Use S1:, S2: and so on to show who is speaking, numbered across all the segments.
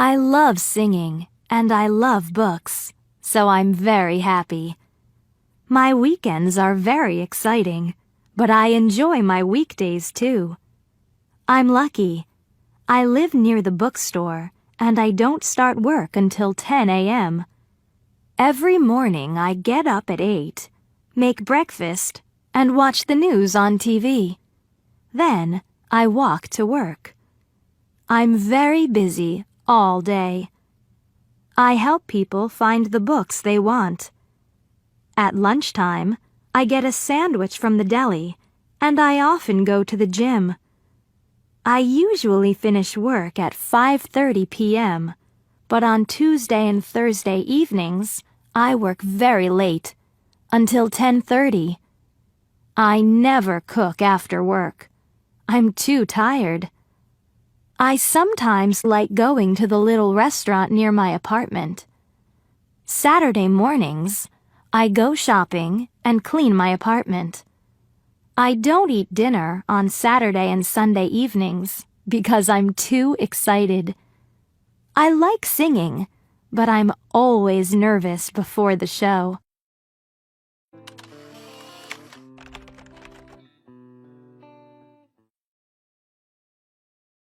S1: I love singing and I love books, so I'm very happy. My weekends are very exciting, but I enjoy my weekdays too. I'm lucky. I live near the bookstore and I don't start work until 10 a.m. Every morning I get up at 8, make breakfast, and watch the news on TV. Then I walk to work. I'm very busy all day. I help people find the books they want. At lunchtime, I get a sandwich from the deli, and I often go to the gym. I usually finish work at 5:30 p.m., but on Tuesday and Thursday evenings, I work very late, until 10:30. I never cook after work. I'm too tired. I sometimes like going to the little restaurant near my apartment. Saturday mornings, I go shopping and clean my apartment. I don't eat dinner on Saturday and Sunday evenings because I'm too excited. I like singing, but I'm always nervous before the show.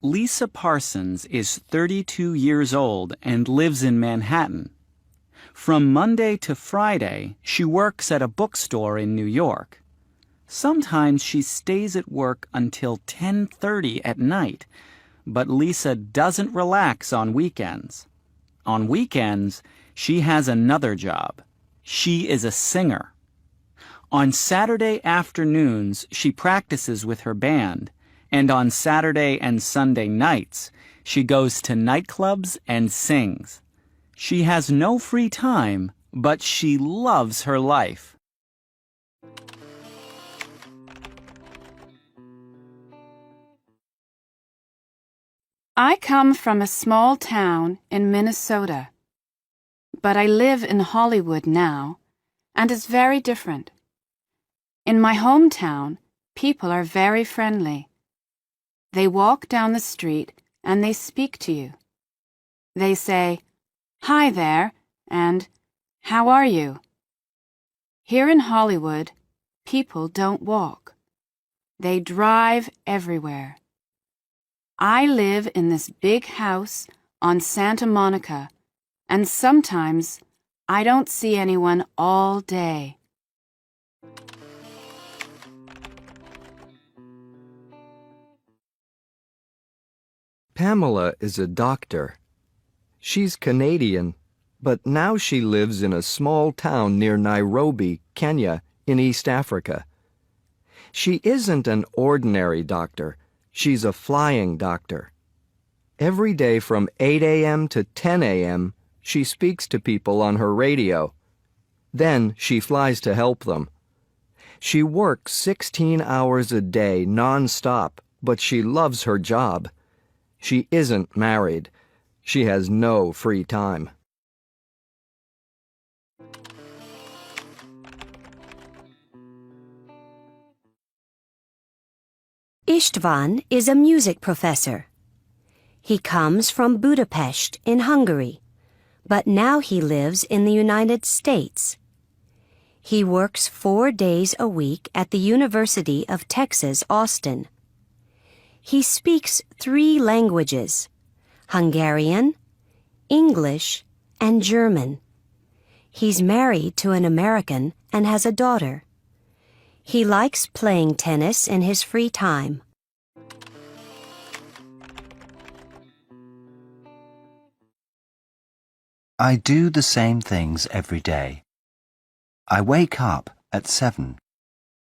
S2: Lisa Parsons is 32 years old and lives in Manhattan. From Monday to Friday, she works at a bookstore in New York. Sometimes she stays at work until 10:30 at night, but Lisa doesn't relax on weekends. On weekends, she has another job. She is a singer. On Saturday afternoons, she practices with her band, and on Saturday and Sunday nights, she goes to nightclubs and sings. She has no free time, but she loves her life.
S3: I come from a small town in Minnesota, but I live in Hollywood now, and it's very different. In my hometown, people are very friendly. They walk down the street and they speak to you. They say, "Hi there," and "How are you?" Here in Hollywood, people don't walk. They drive everywhere. I live in this big house on Santa Monica, and sometimes I don't see anyone all day.
S4: Pamela is a doctor. She's Canadian, but now she lives in a small town near Nairobi, Kenya, in East Africa. She isn't an ordinary doctor. She's a flying doctor. Every day from 8 a.m. to 10 a.m., she speaks to people on her radio. Then she flies to help them. She works 16 hours a day non-stop, but she loves her job. She isn't married. She has no free time.
S5: István is a music professor. He comes from Budapest in Hungary, but now he lives in the United States. He works 4 days a week at the University of Texas, Austin. He speaks 3 languages: Hungarian, English, and German. He's married to an American and has a daughter. He likes playing tennis in his free time.
S6: I do the same things every day. I wake up at 7,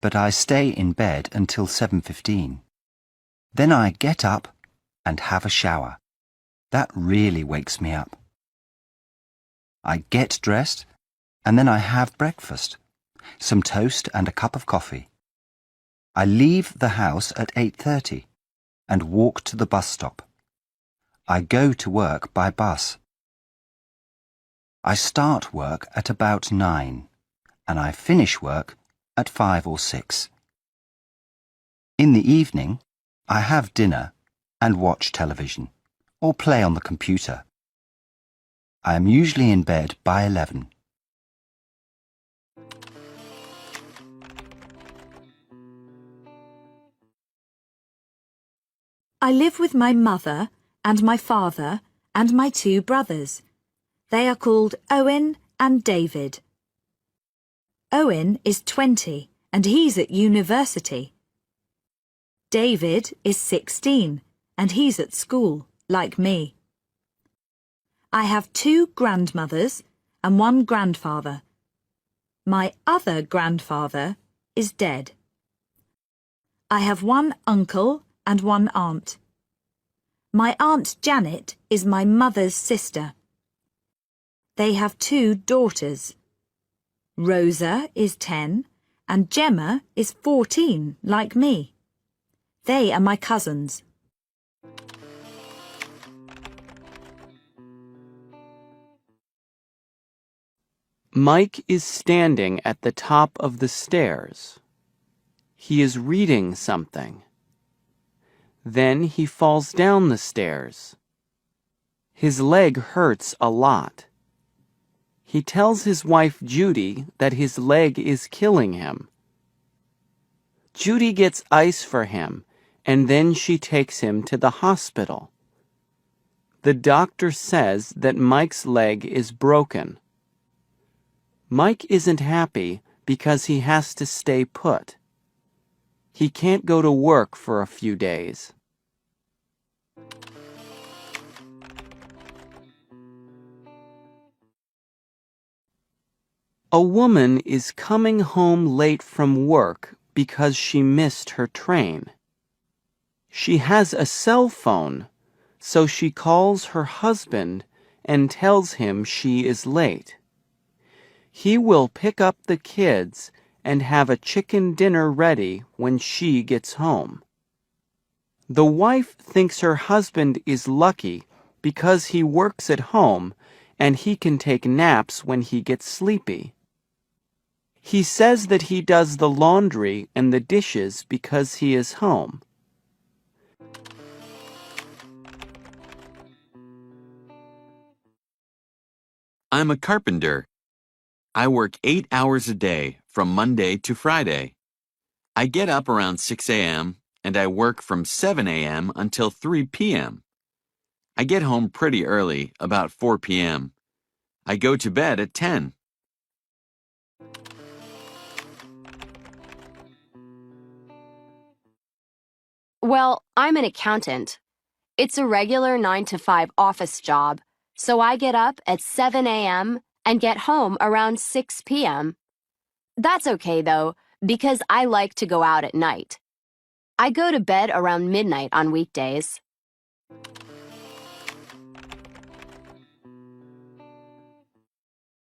S6: but I stay in bed until 7:15. Then I get up and have a shower. That really wakes me up. I get dressed and then I have breakfast, some toast and a cup of coffee. I leave the house at 8:30 and walk to the bus stop. I go to work by bus. I start work at about 9 and I finish work at 5 or 6. In the evening, I have dinner and watch television or play on the computer. I am usually in bed by 11.
S7: I live with my mother and my father and my 2 brothers. They are called Owen and David. Owen is 20 and he's at university. David is 16 and he's at school, like me. I have 2 grandmothers and 1 grandfather. My other grandfather is dead. I have 1 uncle and 1 aunt. My Aunt Janet is my mother's sister. They have 2 daughters. Rosa is 10 and Gemma is 14, like me. They are my cousins.
S2: Mike is standing at the top of the stairs. He is reading something. Then he falls down the stairs. His leg hurts a lot. He tells his wife Judy that his leg is killing him. Judy gets ice for him, and then she takes him to the hospital. The doctor says that Mike's leg is broken. Mike isn't happy because he has to stay put. He can't go to work for a few days. A woman is coming home late from work because she missed her train. She has a cell phone, so she calls her husband and tells him she is late. He will pick up the kids and have a chicken dinner ready when she gets home. The wife thinks her husband is lucky because he works at home and he can take naps when he gets sleepy. He says that he does the laundry and the dishes because he is home.
S8: I'm a carpenter. I work 8 hours a day from Monday to Friday. I get up around 6 a.m. and I work from 7 a.m. until 3 p.m. I get home pretty early, about 4 p.m. I go to bed at 10.
S9: Well, I'm an accountant. It's a regular 9 to 5 office job, so I get up at 7 a.m. and get home around 6 p.m. That's okay, though, because I like to go out at night. I go to bed around midnight on weekdays.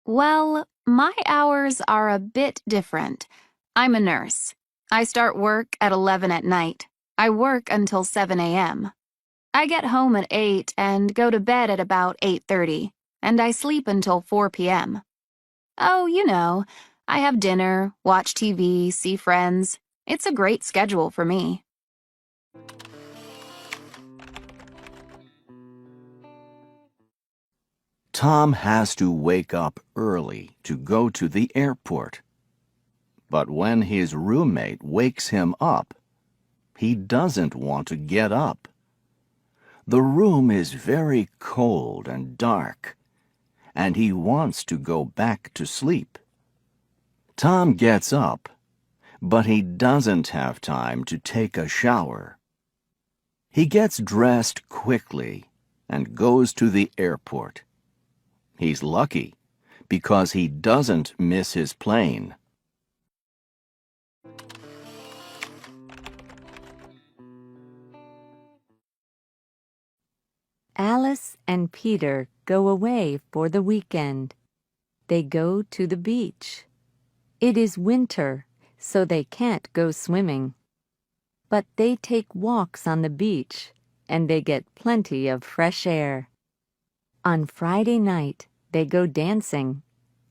S3: Well, my hours are a bit different. I'm a nurse. I start work at 11 at night. I work until 7 a.m. I get home at 8 and go to bed at about 8:30, and I sleep until 4 p.m. Oh, you know, I have dinner, watch TV, see friends. It's a great schedule for me.
S10: Tom has to wake up early to go to the airport. But when his roommate wakes him up, he doesn't want to get up. The room is very cold and dark, and he wants to go back to sleep. Tom gets up, but he doesn't have time to take a shower. He gets dressed quickly and goes to the airport. He's lucky because he doesn't miss his plane.
S1: Alice and Peter go away for the weekend. They go to the beach. It is winter, so they can't go swimming. But they take walks on the beach, and they get plenty of fresh air. On Friday night, they go dancing,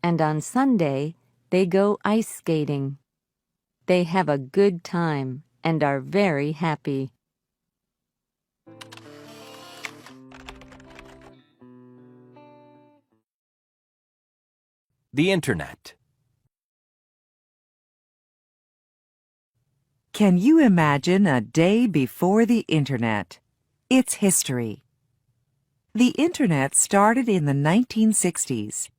S1: and on Sunday, they go ice skating. They have a good time and are very happy.
S11: the Internet.
S12: Can you imagine a day before the Internet? It's history. The Internet started in the 1960s.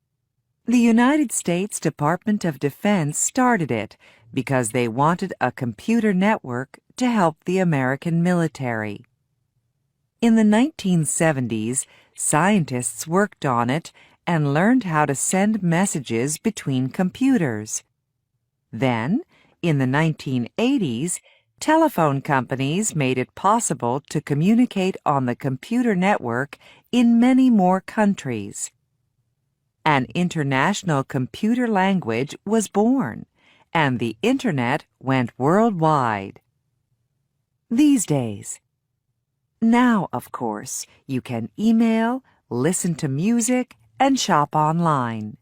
S12: The United States Department of Defense started it because they wanted a computer network to help the American military. In the 1970s, scientists worked on it and learned how to send messages between computers. Then, in the 1980s, telephone companies made it possible to communicate on the computer network in many more countries. An international computer language was born, and the Internet went worldwide. These days. Now, of course, you can email, listen to music, and shop online.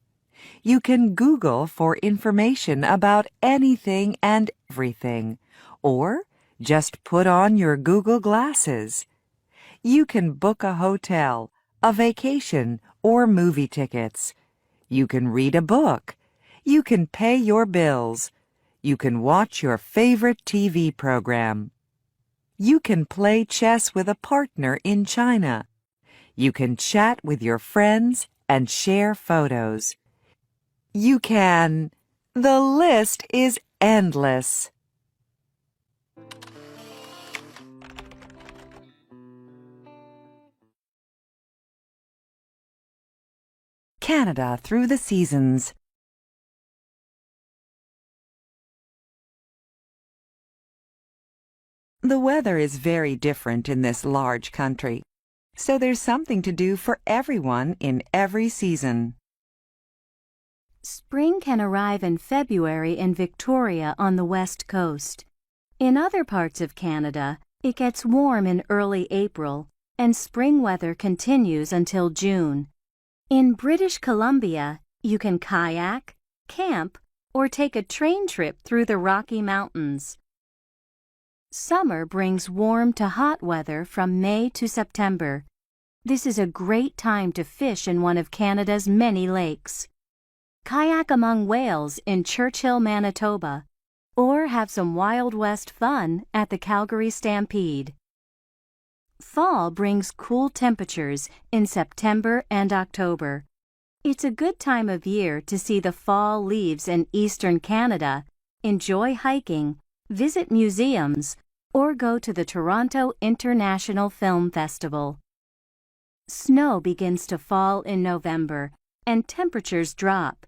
S12: You can Google for information about anything and everything, or just put on your Google glasses. You can book a hotel, a vacation, or movie tickets. You can read a book. You can pay your bills. You can watch your favorite TV program. You can play chess with a partner in China. You can chat with your friends and share photos. You can... The list is endless. Canada through the seasons. The weather is very different in this large country, so there's something to do for everyone in every season.
S5: Spring can arrive in February in Victoria on the west coast. In other parts of Canada, it gets warm in early April, and spring weather continues until June. In British Columbia, you can kayak, camp, or take a train trip through the Rocky Mountains. Summer brings warm to hot weather from May to September. This is a great time to fish in one of Canada's many lakes. Kayak among whales in Churchill, Manitoba, or have some Wild West fun at the Calgary Stampede. Fall brings cool temperatures in September and October. It's a good time of year to see the fall leaves in eastern Canada, enjoy hiking, visit museums, or go to the Toronto International Film Festival. Snow begins to fall in November, and temperatures drop.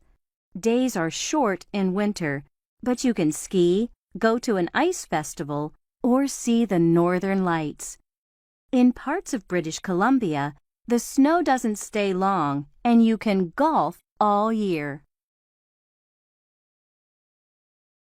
S5: Days are short in winter, but you can ski, go to an ice festival, or see the northern lights. In parts of British Columbia, the snow doesn't stay long, and you can golf all year.